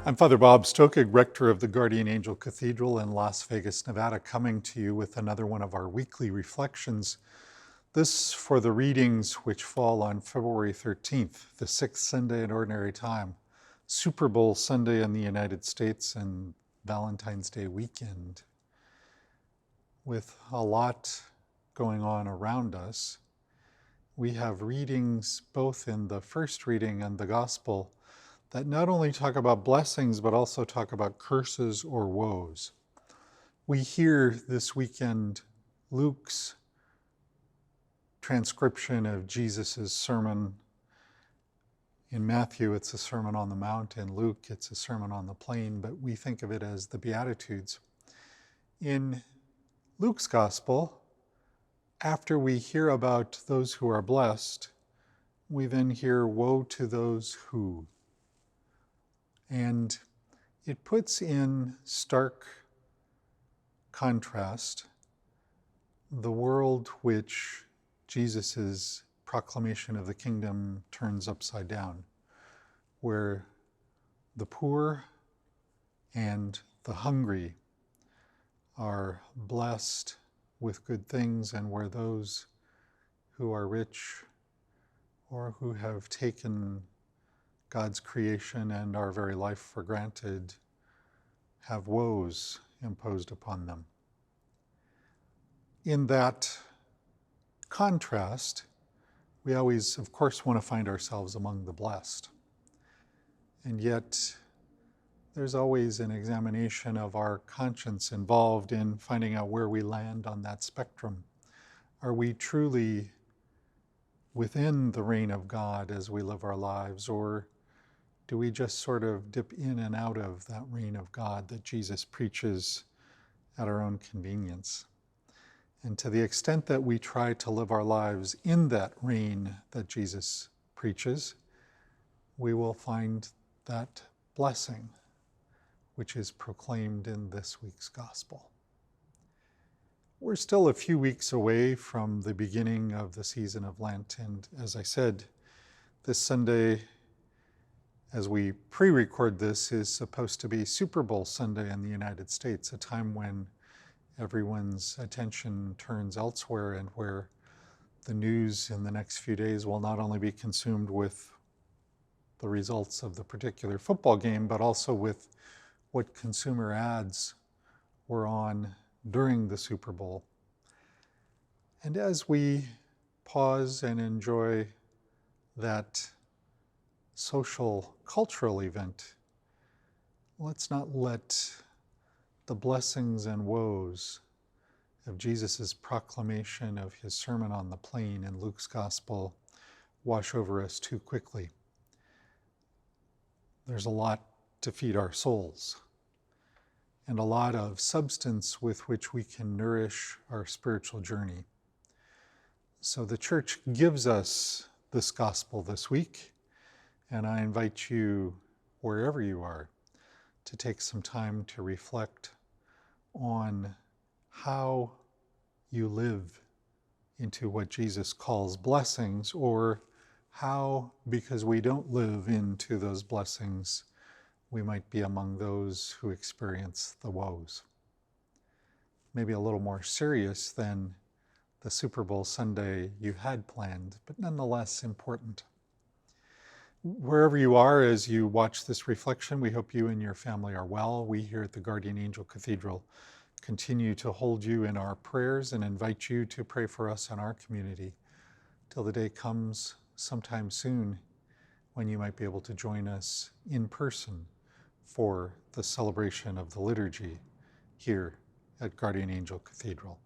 I'm Father Bob Stokig, rector of the Guardian Angel Cathedral in Las Vegas, Nevada, coming to you with another one of our weekly reflections. This for the readings which fall on February 13th, the sixth Sunday in Ordinary Time, Super Bowl Sunday in the United States, and Valentine's Day weekend. With a lot going on around us, we have readings both in the first reading and the Gospel that not only talk about blessings, but also talk about curses or woes. We hear this weekend Luke's transcription of Jesus' sermon. In Matthew, it's a Sermon on the Mount. In Luke, it's a Sermon on the Plain, but we think of it as the Beatitudes. In Luke's Gospel, after we hear about those who are blessed, we then hear woe to those who. And it puts in stark contrast the world which Jesus' proclamation of the kingdom turns upside down, where the poor and the hungry are blessed with good things, and where those who are rich or who have taken God's creation and our very life for granted have woes imposed upon them. In that contrast, we always, of course, want to find ourselves among the blessed. And yet, there's always an examination of our conscience involved in finding out where we land on that spectrum. Are we truly within the reign of God as we live our lives, or do we just sort of dip in and out of that reign of God that Jesus preaches at our own convenience? And to the extent that we try to live our lives in that reign that Jesus preaches, we will find that blessing which is proclaimed in this week's Gospel. We're still a few weeks away from the beginning of the season of Lent, and as I said, this Sunday, as we pre-record this, is supposed to be Super Bowl Sunday in the United States, a time when everyone's attention turns elsewhere and where the news in the next few days will not only be consumed with the results of the particular football game, but also with what consumer ads were on during the Super Bowl. And as we pause and enjoy that social, cultural event, let's not let the blessings and woes of Jesus' proclamation of his Sermon on the Plain in Luke's Gospel wash over us too quickly. There's a lot to feed our souls, and a lot of substance with which we can nourish our spiritual journey. So the Church gives us this Gospel this week, and I invite you, wherever you are, to take some time to reflect on how you live into what Jesus calls blessings, or how, because we don't live into those blessings, we might be among those who experience the woes. Maybe a little more serious than the Super Bowl Sunday you had planned, but nonetheless important. Wherever you are as you watch this reflection, we hope you and your family are well. We here at the Guardian Angel Cathedral continue to hold you in our prayers and invite you to pray for us and our community till the day comes sometime soon when you might be able to join us in person for the celebration of the liturgy here at Guardian Angel Cathedral.